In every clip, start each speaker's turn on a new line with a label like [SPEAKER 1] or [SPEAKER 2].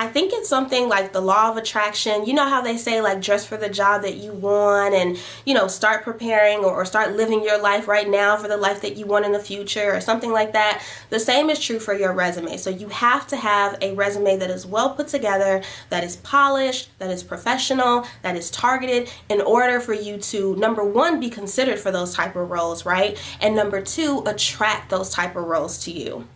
[SPEAKER 1] I think it's something like the law of attraction. You know how they say like dress for the job that you want and, start preparing or start living your life right now for the life that you want in the future or something like that. The same is true for your resume. So you have to have a resume that is well put together, that is polished, that is professional, that is targeted in order for you to, number one, be considered for those type of roles, right? And number two, attract those type of roles to you.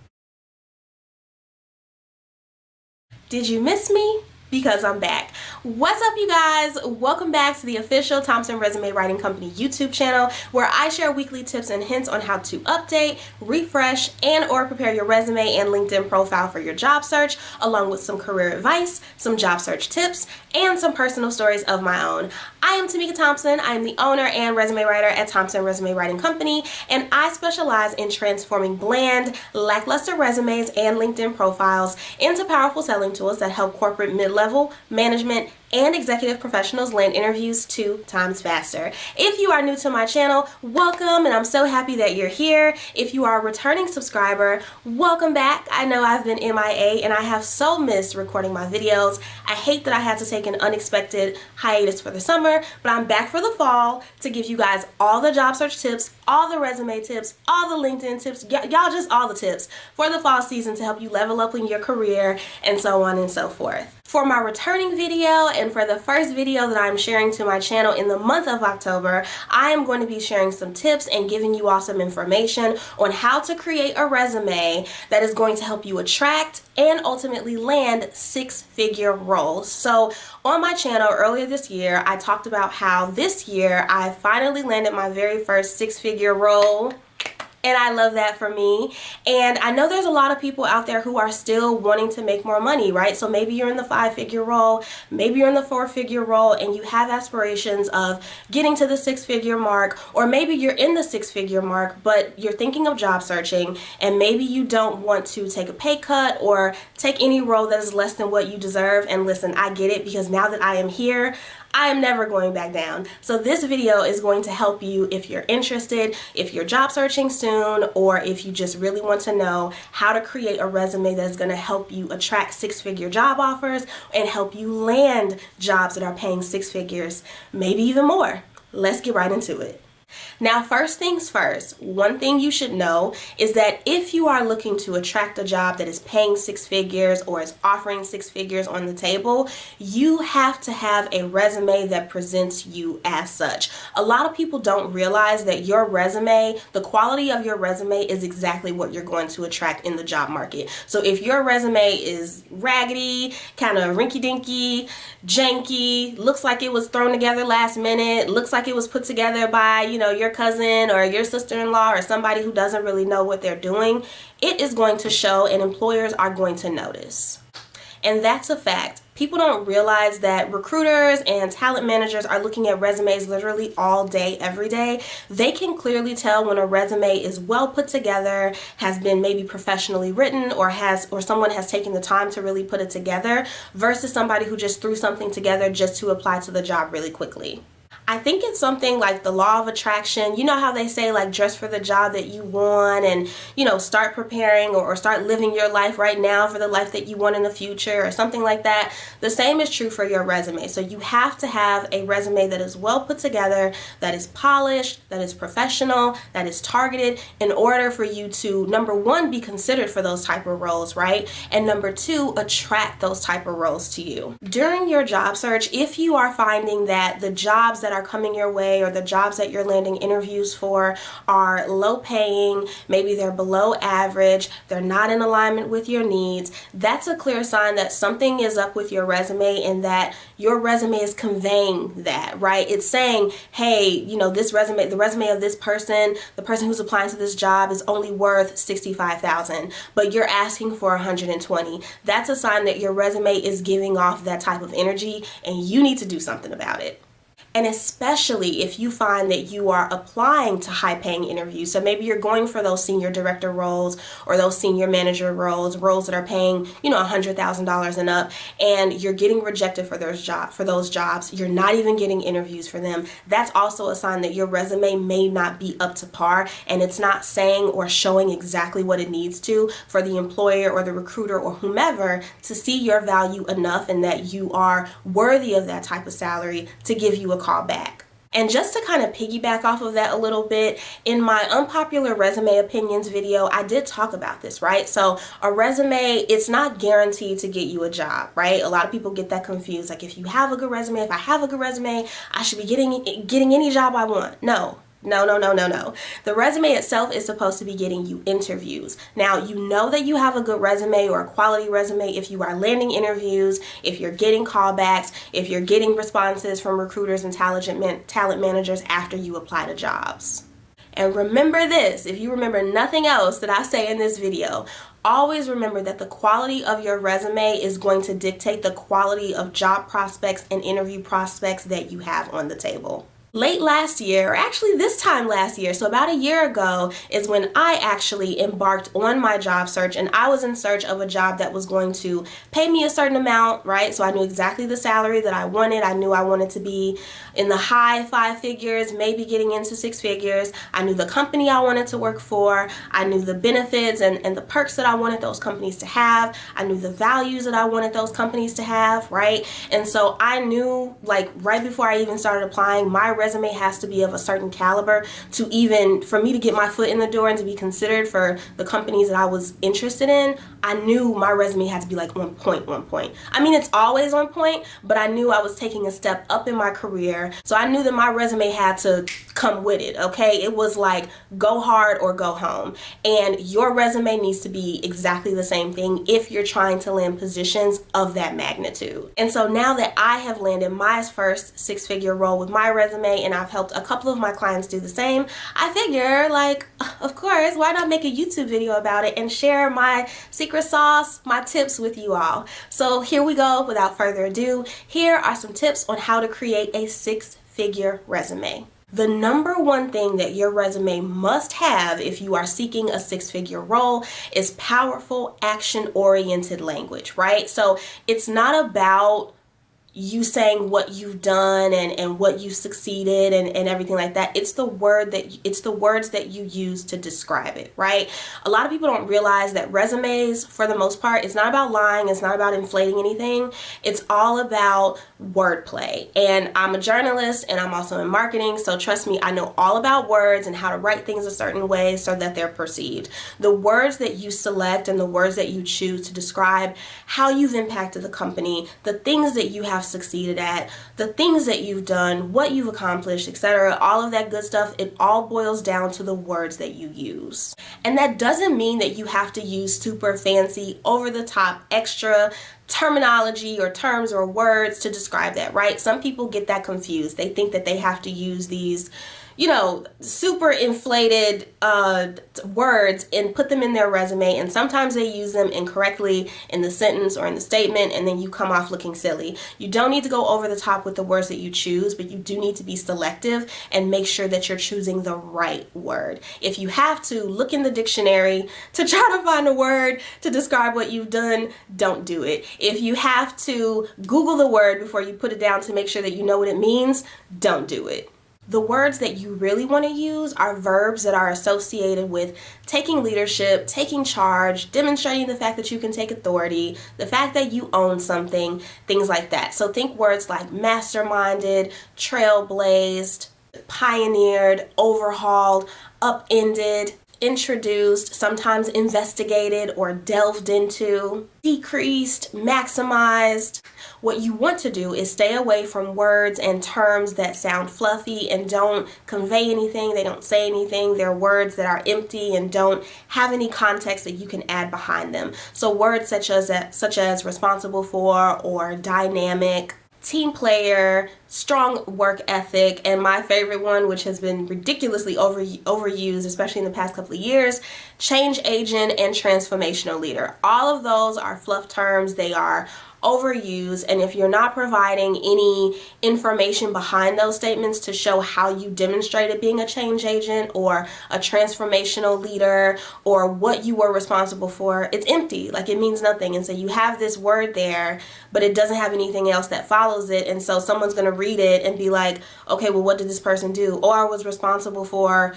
[SPEAKER 1] Did you miss me? Because I'm back. What's up, you guys? Welcome back to the official Thompson Resume Writing Company YouTube channel, where I share weekly tips and hints on how to update, refresh, and or prepare your resume and LinkedIn profile for your job search, along with some career advice, some job search tips, and some personal stories of my own. I am Tamika Thompson. I am the owner and resume writer at Thompson Resume Writing Company, and I specialize in transforming bland, lackluster resumes and LinkedIn profiles into powerful selling tools that help corporate mid-level, management, and executive professionals land interviews 2 times faster. If you are new to my channel, welcome, and I'm so happy that you're here. If you are a returning subscriber, welcome back. I know I've been MIA and I have so missed recording my videos. I hate that I had to take an unexpected hiatus for the summer, but I'm back for the fall to give you guys all the job search tips, all the resume tips, all the LinkedIn tips, y'all just all the tips for the fall season to help you level up in your career and so on and so forth. For my returning video and for the first video that I'm sharing to my channel in the month of October, I am going to be sharing some tips and giving you all some information on how to create a resume that is going to help you attract and ultimately land 6-figure roles. So on my channel earlier this year, I talked about how this year I finally landed my very first 6-figure role. And I love that for me. And I know there's a lot of people out there who are still wanting to make more money, right? So maybe you're in the 5-figure role, maybe you're in the 4-figure role, and you have aspirations of getting to the 6-figure mark, or maybe you're in the 6-figure mark, but you're thinking of job searching, and maybe you don't want to take a pay cut or take any role that is less than what you deserve. And listen, I get it, because now that I am here, I am never going back down. So this video is going to help you if you're interested, if you're job searching soon, or if you just really want to know how to create a resume that's going to help you attract 6-figure job offers and help you land jobs that are paying 6 figures, maybe even more. Let's get right into it. Now, first things first, one thing you should know is that if you are looking to attract a job that is paying 6 figures or is offering 6 figures on the table, you have to have a resume that presents you as such. A lot of people don't realize that your resume, the quality of your resume, is exactly what you're going to attract in the job market. So if your resume is raggedy, kind of rinky-dinky, janky, looks like it was thrown together last minute, looks like it was put together by, your cousin or your sister-in-law or somebody who doesn't really know what they're doing, it is going to show and employers are going to notice. And that's a fact. People don't realize that recruiters and talent managers are looking at resumes literally all day, every day. They can clearly tell when a resume is well put together, has been maybe professionally written, or someone has taken the time to really put it together, versus somebody who just threw something together just to apply to the job really quickly. I think it's something like the law of attraction. You know how they say like dress for the job that you want and, start preparing or start living your life right now for the life that you want in the future or something like that. The same is true for your resume. So you have to have a resume that is well put together, that is polished, that is professional, that is targeted in order for you to, number one, be considered for those type of roles, right? And number two, attract those type of roles to you. During your job search, if you are finding that the jobs that are coming your way or the jobs that you're landing interviews for are low paying, maybe they're below average, they're not in alignment with your needs, that's a clear sign that something is up with your resume and that your resume is conveying that, right? It's saying, hey, this resume, the resume of this person, the person who's applying to this job is only worth $65,000, but you're asking for 120. That's a sign that your resume is giving off that type of energy and you need to do something about it. And especially if you find that you are applying to high-paying interviews. So maybe you're going for those senior director roles or those senior manager roles that are paying, $100,000 and up, and you're getting rejected for those jobs. You're not even getting interviews for them. That's also a sign that your resume may not be up to par, and it's not saying or showing exactly what it needs to for the employer or the recruiter or whomever to see your value enough and that you are worthy of that type of salary to give you a call back. And just to kind of piggyback off of that a little bit, in my unpopular resume opinions video, I did talk about this, right? So a resume, it's not guaranteed to get you a job, right? A lot of people get that confused. Like, if I have a good resume, I should be getting any job I want. No. The resume itself is supposed to be getting you interviews. Now, you know that you have a good resume or a quality resume if you are landing interviews, if you're getting callbacks, if you're getting responses from recruiters and talent managers after you apply to jobs. And remember this, if you remember nothing else that I say in this video, always remember that the quality of your resume is going to dictate the quality of job prospects and interview prospects that you have on the table. Late last year, or actually this time last year, so about a year ago, is when I actually embarked on my job search, and I was in search of a job that was going to pay me a certain amount, right? So I knew exactly the salary that I wanted. I knew I wanted to be in the high 5 figures, maybe getting into 6 figures. I knew the company I wanted to work for. I knew the benefits and the perks that I wanted those companies to have. I knew the values that I wanted those companies to have, right? And so I knew, like, right before I even started applying, my resume has to be of a certain caliber for me to get my foot in the door and to be considered for the companies that I was interested in. I knew my resume had to be like on point. I mean, it's always on point, but I knew I was taking a step up in my career. So I knew that my resume had to come with it, okay? It was like, go hard or go home. And your resume needs to be exactly the same thing if you're trying to land positions of that magnitude. And so now that I have landed my first 6-figure role with my resume, and I've helped a couple of my clients do the same, I figure, like, of course, why not make a YouTube video about it and share my secret sauce, my tips with you all. So here we go. Without further ado, here are some tips on how to create a 6-figure resume. The number one thing that your resume must have if you are seeking a 6-figure role is powerful, action-oriented language, right? So it's not about you saying what you've done and what you've succeeded and everything like that. It's the words that you use to describe it, right? A lot of people don't realize that resumes, for the most part, it's not about lying, it's not about inflating anything. It's all about wordplay. And I'm a journalist and I'm also in marketing, so trust me, I know all about words and how to write things a certain way so that they're perceived. The words that you select and the words that you choose to describe how you've impacted the company, the things that you have succeeded at, the things that you've done, what you've accomplished, etc., all of that good stuff, it all boils down to the words that you use. And that doesn't mean that you have to use super fancy, over the top, extra terminology or terms or words to describe that, right? Some people get that confused. They think that they have to use these, super inflated words and put them in their resume, and sometimes they use them incorrectly in the sentence or in the statement, and then you come off looking silly. You don't need to go over the top with the words that you choose, but you do need to be selective and make sure that you're choosing the right word. If you have to look in the dictionary to try to find a word to describe what you've done, don't do it. If you have to Google the word before you put it down to make sure that you know what it means, don't do it. The words that you really want to use are verbs that are associated with taking leadership, taking charge, demonstrating the fact that you can take authority, the fact that you own something, things like that. So think words like masterminded, trailblazed, pioneered, overhauled, upended, introduced, sometimes investigated or delved into, decreased, maximized. What you want to do is stay away from words and terms that sound fluffy and don't convey anything. They don't say anything. They're words that are empty and don't have any context that you can add behind them. So words such as responsible for or dynamic, team player, strong work ethic, and my favorite one, which has been ridiculously overused, especially in the past couple of years, change agent and transformational leader. All of those are fluff terms. They are overused, and if you're not providing any information behind those statements to show how you demonstrated being a change agent or a transformational leader or what you were responsible for, it's empty. Like, it means nothing. And so you have this word there, but it doesn't have anything else that follows it. And so someone's going to read it and be like, okay, well, what did this person do? Or I was responsible for,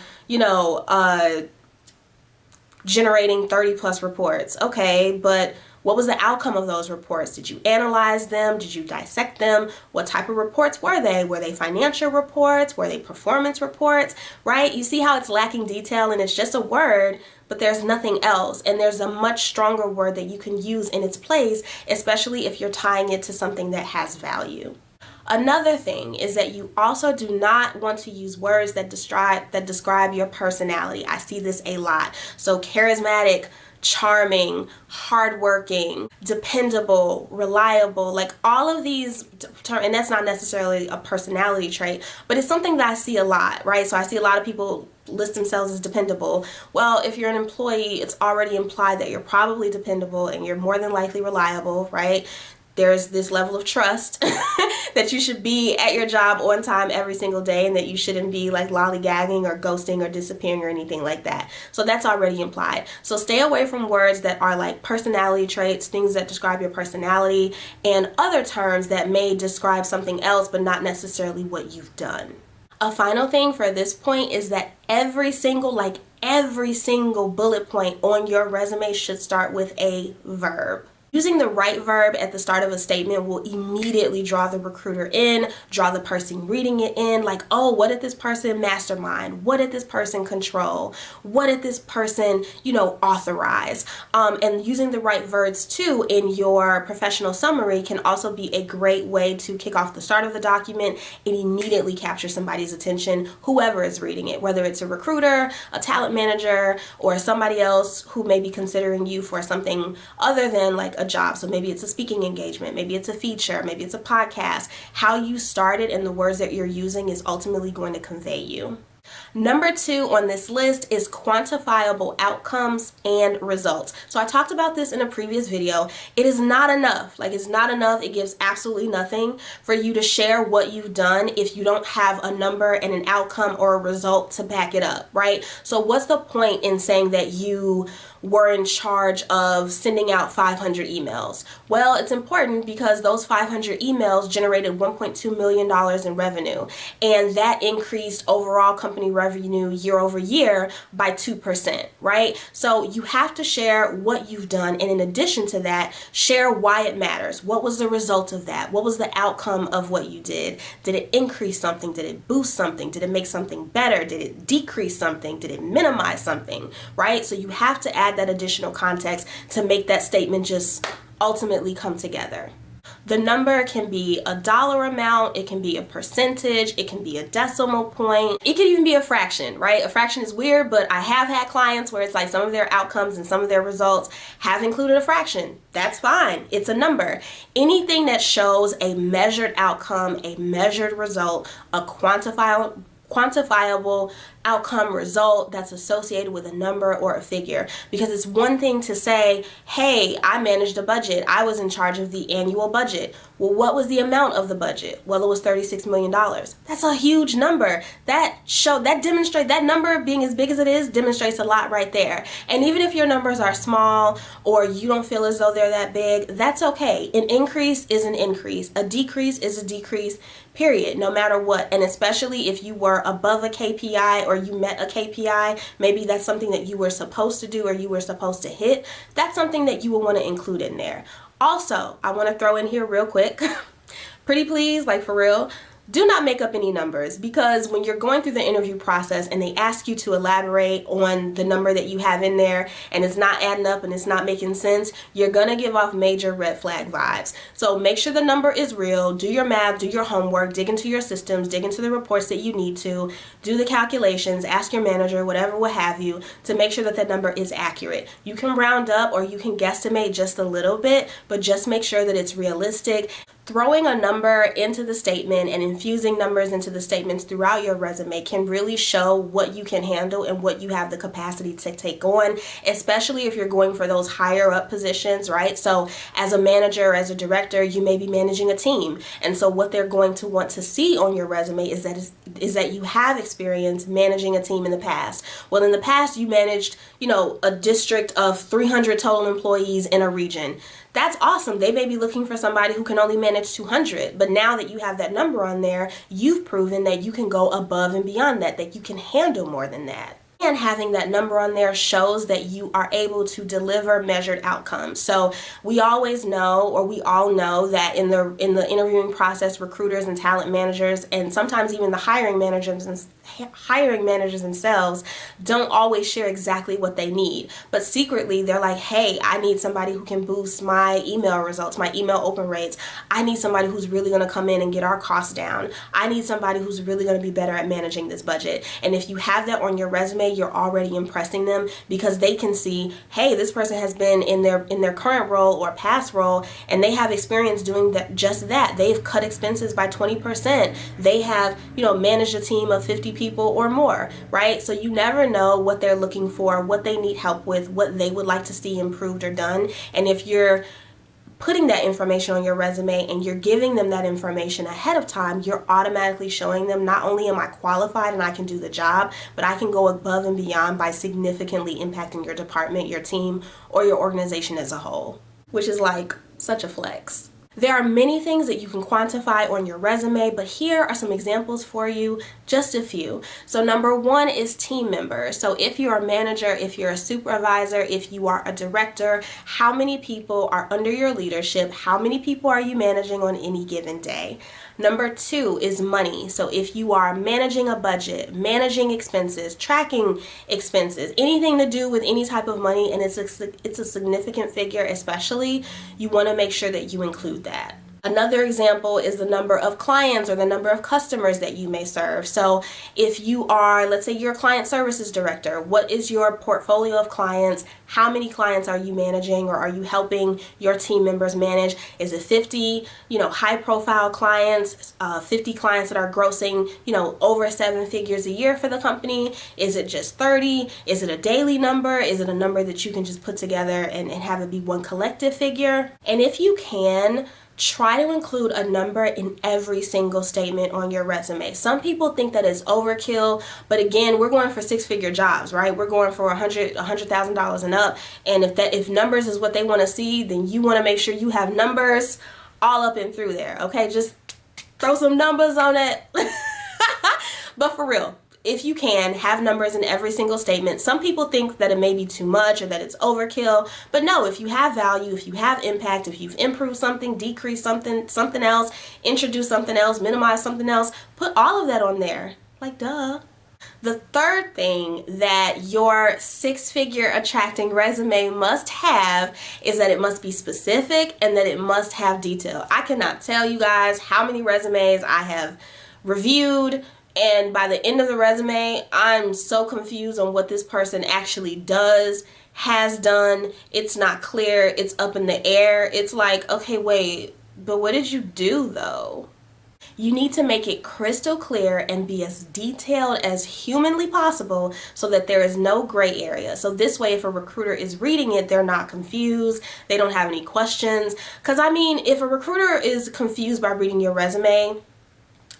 [SPEAKER 1] generating 30 plus reports. Okay, but what was the outcome of those reports? Did you analyze them? Did you dissect them? What type of reports were they? Were they financial reports? Were they performance reports? Right? You see how it's lacking detail and it's just a word, but there's nothing else. And there's a much stronger word that you can use in its place, especially if you're tying it to something that has value. Another thing is that you also do not want to use words that describe your personality. I see this a lot. So charismatic, charming, hardworking, dependable, reliable, like all of these terms, and that's not necessarily a personality trait, but it's something that I see a lot, right? So I see a lot of people list themselves as dependable. Well, if you're an employee, it's already implied that you're probably dependable and you're more than likely reliable, right? There's this level of trust that you should be at your job on time every single day, and that you shouldn't be like lollygagging or ghosting or disappearing or anything like that. So that's already implied. So stay away from words that are like personality traits, things that describe your personality, and other terms that may describe something else but not necessarily what you've done. A final thing for this point is that every single bullet point on your resume should start with a verb. Using the right verb at the start of a statement will immediately draw the recruiter in, draw the person reading it in, like, oh, what did this person mastermind? What did this person control? What did this person, authorize? And using the right verbs too in your professional summary can also be a great way to kick off the start of the document and immediately capture somebody's attention, whoever is reading it, whether it's a recruiter, a talent manager, or somebody else who may be considering you for something other than like a job. So maybe it's a speaking engagement, maybe it's a feature, maybe it's a podcast. How you started and the words that you're using is ultimately going to convey you. Number 2 on this list is quantifiable outcomes and results. So I talked about this in a previous video. It is not enough. It's not enough. It gives absolutely nothing for you to share what you've done if you don't have a number and an outcome or a result to back it up, right? So what's the point in saying that you were in charge of sending out 500 emails? Well, it's important because those 500 emails generated $1.2 million in revenue, and that increased overall company revenue year over year by 2%, right? So you have to share what you've done, and in addition to that, share why it matters. What was the result of that? What was the outcome of what you did? Did it increase something? Did it boost something? Did it make something better? Did it decrease something? Did it minimize something, right? So you have to add that additional context to make that statement just ultimately come together. The number can be a dollar amount, it can be a percentage, it can be a decimal point, it can even be a fraction, right? A fraction is weird, but I have had clients where it's like some of their outcomes and some of their results have included a fraction. That's fine. It's a number. Anything that shows a measured outcome, a measured result, a quantifiable outcome result that's associated with a number or a figure. Because it's one thing to say, hey, I managed a budget. I was in charge of the annual budget. Well, what was the amount of the budget? Well, it was $36 million. That's a huge number. That number being as big as it is demonstrates a lot right there. And even if your numbers are small or you don't feel as though they're that big, that's okay. An increase is an increase. A decrease is a decrease, period, no matter what. And especially if you were above a KPI or you met a KPI, maybe that's something that you were supposed to do or you were supposed to hit, that's something that you will want to include in there. Also, I want to throw in here real quick, pretty please, like for real, do not make up any numbers, because when you're going through the interview process and they ask you to elaborate on the number that you have in there and it's not adding up and it's not making sense, you're gonna give off major red flag vibes. So make sure the number is real, do your math, do your homework, dig into your systems, dig into the reports that you need to, do the calculations, ask your manager, whatever, what have you, to make sure that that number is accurate. You can round up or you can guesstimate just a little bit, but just make sure that it's realistic. Throwing a number into the statement and infusing numbers into the statements throughout your resume can really show what you can handle and what you have the capacity to take on, especially if you're going for those higher up positions, right? So as a manager, as a director, you may be managing a team. And so what they're going to want to see on your resume is that you have experience managing a team in the past. Well, in the past, you managed, a district of 300 total employees in a region. That's awesome. They may be looking for somebody who can only manage 200, but now that you have that number on there, you've proven that you can go above and beyond that you can handle more than that. And having that number on there shows that you are able to deliver measured outcomes. So we always know, or we all know, that in the interviewing process, recruiters and talent managers, and sometimes even the hiring managers themselves, don't always share exactly what they need. But secretly, they're like, hey, I need somebody who can boost my email results, my email open rates. I need somebody who's really going to come in and get our costs down. I need somebody who's really going to be better at managing this budget. And if you have that on your resume, you're already impressing them, because they can see, hey, this person has been in their current role or past role, and they have experience doing just that. They've cut expenses by 20%. They have, managed a team of 50 people or more, right? So you never know what they're looking for, what they need help with, what they would like to see improved or done. And if you're putting that information on your resume and you're giving them that information ahead of time, you're automatically showing them, not only am I qualified and I can do the job, but I can go above and beyond by significantly impacting your department, your team, or your organization as a whole, which is like such a flex. There are many things that you can quantify on your resume, but here are some examples for you, just a few. So number one is team members. So if you're a manager, if you're a supervisor, if you are a director, how many people are under your leadership? How many people are you managing on any given day? Number two is money. So if you are managing a budget, managing expenses, tracking expenses, anything to do with any type of money, and it's a significant figure especially, you want to make sure that you include that. Another example is the number of clients or the number of customers that you may serve. So if you are, let's say you're a client services director, what is your portfolio of clients? How many clients are you managing, or are you helping your team members manage? Is it 50, high profile clients, 50 clients that are grossing, over 7 figures a year for the company? Is it just 30? Is it a daily number? Is it a number that you can just put together and have it be one collective figure? And if you can, try to include a number in every single statement on your resume. Some people think that it's overkill, but again, we're going for 6-figure jobs, right? We're going for $100,000 and up. And if numbers is what they want to see, then you want to make sure you have numbers all up and through there, okay? Just throw some numbers on it. But for real, if you can, have numbers in every single statement. Some people think that it may be too much or that it's overkill, but no, if you have value, if you have impact, if you've improved something, decreased something else, introduced something else, minimized something else, put all of that on there. Like, duh. The third thing that your 6-figure attracting resume must have is that it must be specific and that it must have detail. I cannot tell you guys how many resumes I have reviewed, and by the end of the resume, I'm so confused on what this person actually does, has done. It's not clear. It's up in the air. It's like, okay, wait, but what did you do though? You need to make it crystal clear and be as detailed as humanly possible so that there is no gray area. So this way, if a recruiter is reading it, they're not confused. They don't have any questions. Because I mean, if a recruiter is confused by reading your resume,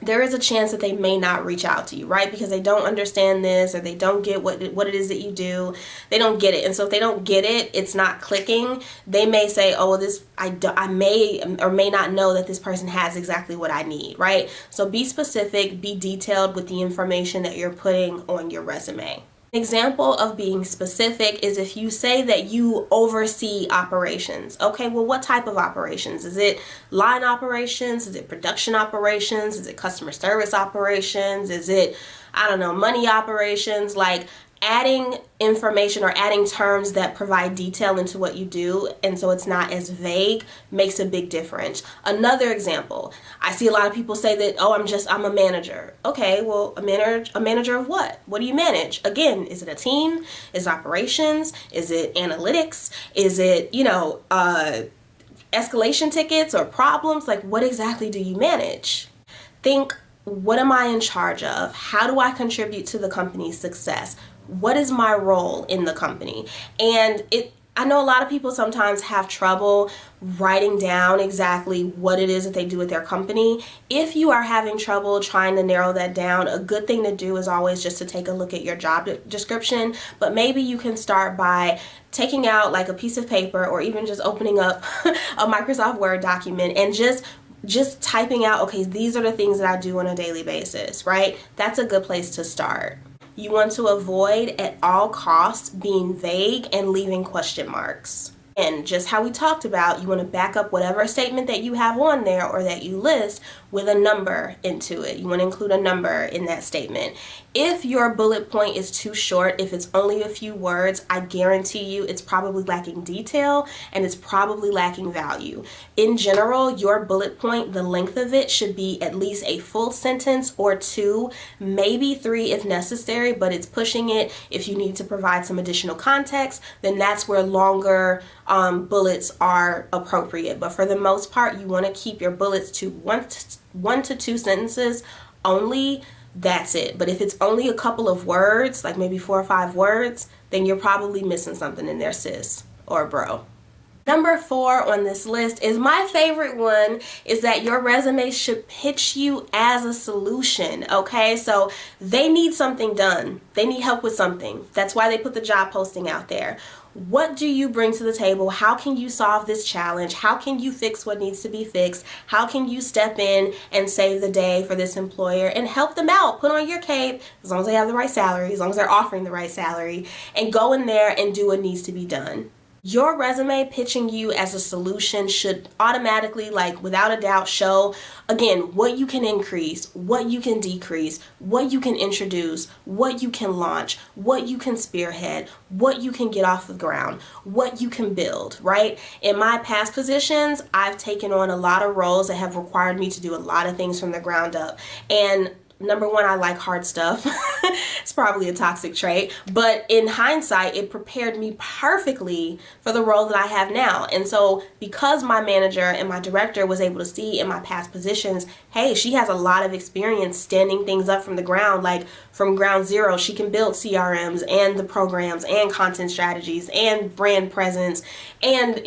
[SPEAKER 1] there is a chance that they may not reach out to you, right? Because they don't understand this, or they don't get what it is that you do. They don't get it. And so if they don't get it, it's not clicking. They may say, oh, well, I may or may not know that this person has exactly what I need, right? So be specific, be detailed with the information that you're putting on your resume. An example of being specific is if you say that you oversee operations. Okay, well, what type of operations? Is it line operations? Is it production operations? Is it customer service operations? Is it, I don't know, money operations? Like, adding information or adding terms that provide detail into what you do, and so it's not as vague, makes a big difference. Another example, I see a lot of people say that, oh, I'm a manager. Okay, well, a manager of what? What do you manage? Again, is it a team? Is it operations? Is it analytics? Is it, escalation tickets or problems? Like, what exactly do you manage? Think, what am I in charge of? How do I contribute to the company's success? What is my role in the company? And I know a lot of people sometimes have trouble writing down exactly what it is that they do with their company. If you are having trouble trying to narrow that down, a good thing to do is always just to take a look at your job description. But maybe you can start by taking out like a piece of paper, or even just opening up a Microsoft Word document and just typing out, okay, these are the things that I do on a daily basis, right? That's a good place to start. You want to avoid at all costs being vague and leaving question marks. And just how we talked about, you want to back up whatever statement that you have on there or that you list with a number into it. You want to include a number in that statement. If your bullet point is too short, if it's only a few words, I guarantee you it's probably lacking detail and it's probably lacking value. In general, your bullet point, the length of it should be at least a full sentence or two, maybe three if necessary, but it's pushing it. If you need to provide some additional context, then that's where longer bullets are appropriate. But for the most part, you want to keep your bullets to one to two sentences only. That's it. But if it's only a couple of words, like maybe 4 or 5 words, then you're probably missing something in there, sis or bro. Number 4 on this list is my favorite one, is that your resume should pitch you as a solution, okay? So they need something done. They need help with something. That's why they put the job posting out there. What do you bring to the table? How can you solve this challenge? How can you fix what needs to be fixed? How can you step in and save the day for this employer and help them out? Put on your cape, as long as they have the right salary, as long as they're offering the right salary, and go in there and do what needs to be done. Your resume pitching you as a solution should automatically, like without a doubt, show, again, what you can increase, what you can decrease, what you can introduce, what you can launch, what you can spearhead, what you can get off the ground, what you can build, right? In my past positions, I've taken on a lot of roles that have required me to do a lot of things from the ground up. And number one, I like hard stuff. It's probably a toxic trait, but in hindsight, it prepared me perfectly for the role that I have now. And so because my manager and my director was able to see in my past positions, hey, she has a lot of experience standing things up from the ground, like from ground zero. She can build CRMs and the programs and content strategies and brand presence and,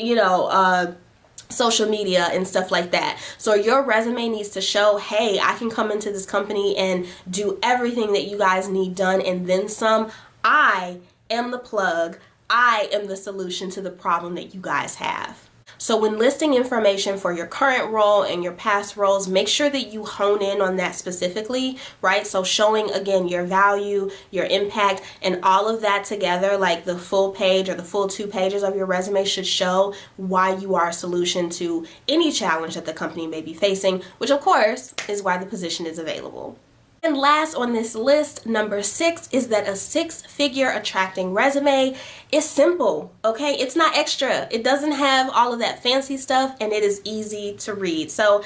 [SPEAKER 1] social media and stuff like that. So your resume needs to show, hey, I can come into this company and do everything that you guys need done and then some. I am the plug. I am the solution to the problem that you guys have. So when listing information for your current role and your past roles, make sure that you hone in on that specifically, right? So showing, again, your value, your impact, and all of that together, like the full page or the full 2 pages of your resume should show why you are a solution to any challenge that the company may be facing, which of course is why the position is available. And last on this list, number 6, is that a 6-figure attracting resume is simple, okay? It's not extra. It doesn't have all of that fancy stuff, and it is easy to read. So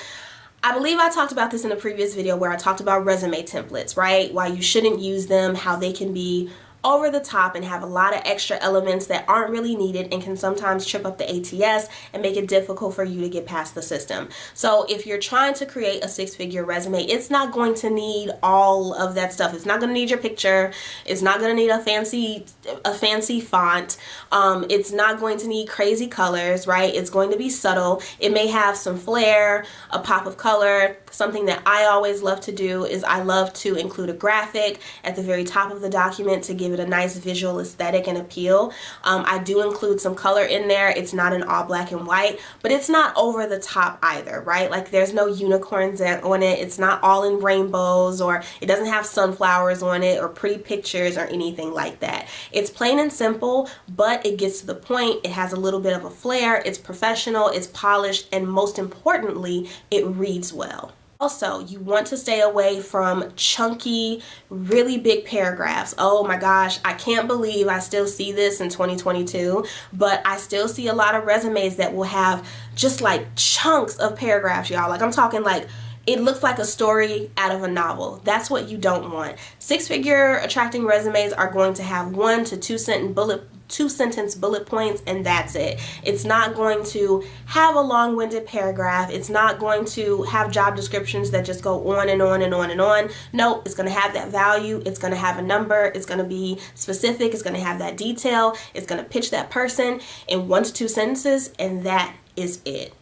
[SPEAKER 1] I believe I talked about this in a previous video where I talked about resume templates, right? Why you shouldn't use them, how they can be over the top and have a lot of extra elements that aren't really needed and can sometimes trip up the ATS and make it difficult for you to get past the system. So if you're trying to create a 6-figure resume, it's not going to need all of that stuff. It's not going to need your picture. It's not going to need a fancy font. It's not going to need crazy colors, right? It's going to be subtle. It may have some flair, a pop of color. Something that I always love to do is I love to include a graphic at the very top of the document to give it a nice visual aesthetic and appeal. I do include some color in there. It's not an all black and white, but it's not over the top either, right? Like there's no unicorns on it. It's not all in rainbows, or it doesn't have sunflowers on it or pretty pictures or anything like that. It's plain and simple, but it gets to the point. It has a little bit of a flair. It's professional, it's polished, and most importantly, it reads well. Also, you want to stay away from chunky, really big paragraphs. Oh my gosh, I can't believe I still see this in 2022, but I still see a lot of resumes that will have just like chunks of paragraphs, y'all. Like I'm talking like it looks like a story out of a novel. That's what you don't want. 6-figure attracting resumes are going to have 1 to 2 sentence 2-sentence bullet points, and that's it. It's not going to have a long-winded paragraph. It's not going to have job descriptions that just go on and on and on and on. No, it's going to have that value. It's going to have a number. It's going to be specific. It's going to have that detail. It's going to pitch that person in 1 to 2 sentences, and that is it.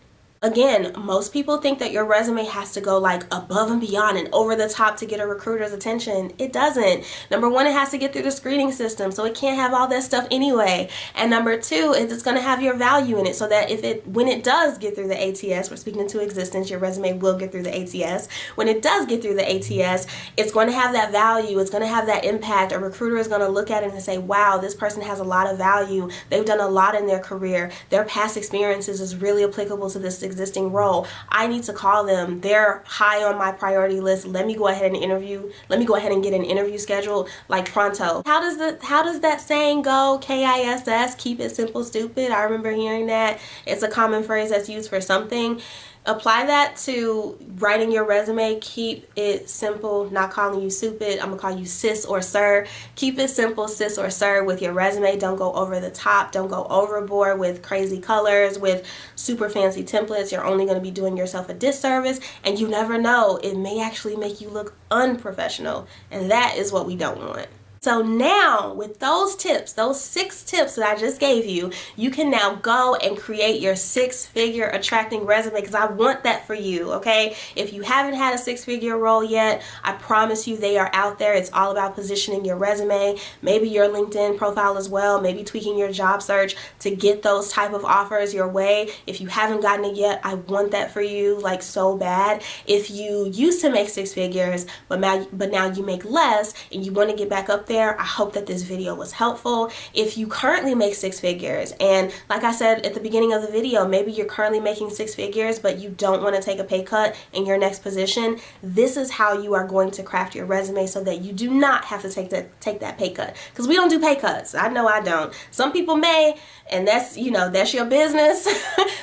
[SPEAKER 1] Again, most people think that your resume has to go like above and beyond and over the top to get a recruiter's attention. It doesn't. Number one, it has to get through the screening system, so it can't have all that stuff anyway. And number two, it's going to have your value in it, so that when it does get through the ATS, we're speaking into existence, your resume will get through the ATS. When it does get through the ATS, it's going to have that value. It's going to have that impact. A recruiter is going to look at it and say, wow, this person has a lot of value. They've done a lot in their career. Their past experiences is really applicable to this existing role. I need to call them. They're high on my priority list. Let me go ahead and interview. Let me go ahead and get an interview scheduled like pronto. How does that saying go? KISS, keep it simple, stupid. I remember hearing that. It's a common phrase that's used for something. Apply that to writing your resume. Keep it simple. Not calling you stupid. I'm gonna call you sis or sir. Keep it simple, sis or sir, with your resume. Don't go over the top. Don't go overboard with crazy colors, with super fancy templates. You're only gonna be doing yourself a disservice, and you never know. It may actually make you look unprofessional, and that is what we don't want. So now, with those tips, those 6 tips that I just gave you, you can now go and create your 6-figure attracting resume, because I want that for you, okay? If you haven't had a 6-figure role yet, I promise you they are out there. It's all about positioning your resume, maybe your LinkedIn profile as well, maybe tweaking your job search to get those type of offers your way. If you haven't gotten it yet, I want that for you like so bad. If you used to make 6 figures, but now you make less and you want to get back up there, I hope that this video was helpful. If you currently make 6 figures, and like I said at the beginning of the video, maybe you're currently making 6 figures, but you don't want to take a pay cut in your next position, this is how you are going to craft your resume so that you do not have to take that pay cut. Because we don't do pay cuts. I know I don't. Some people may, and that's, you know, that's your business.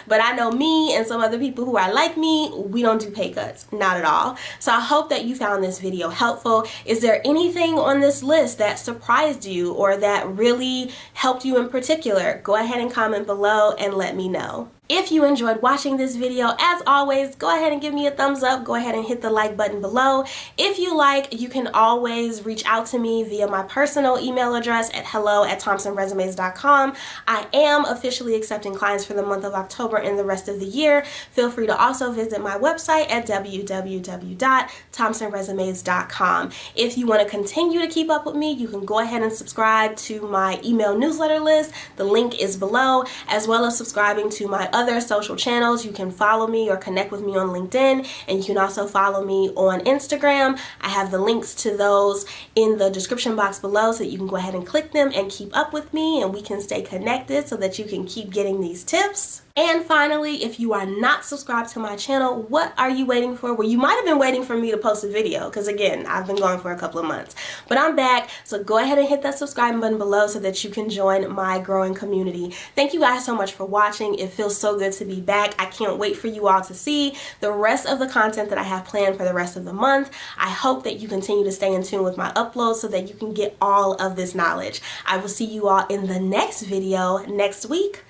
[SPEAKER 1] But I know me and some other people who are like me, we don't do pay cuts. Not at all. So I hope that you found this video helpful. Is there anything on this list that surprised you or that really helped you in particular? Go ahead and comment below and let me know. If you enjoyed watching this video, as always, go ahead and give me a thumbs up. Go ahead and hit the like button below. If you like, you can always reach out to me via my personal email address at hello@thompsonresumes.com. I am officially accepting clients for the month of October and the rest of the year. Feel free to also visit my website at www.thompsonresumes.com. If you want to continue to keep up with me, you can go ahead and subscribe to my email newsletter list. The link is below, as well as subscribing to my other social channels. You can follow me or connect with me on LinkedIn, and you can also follow me on Instagram. I have the links to those in the description box below, so that you can go ahead and click them and keep up with me, and we can stay connected so that you can keep getting these tips. And finally, if you are not subscribed to my channel, what are you waiting for? Well, you might have been waiting for me to post a video, because again, I've been gone for a couple of months, but I'm back. So go ahead and hit that subscribe button below so that you can join my growing community. Thank you guys so much for watching. It feels so good to be back. I can't wait for you all to see the rest of the content that I have planned for the rest of the month. I hope that you continue to stay in tune with my uploads so that you can get all of this knowledge. I will see you all in the next video next week.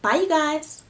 [SPEAKER 1] Bye, you guys.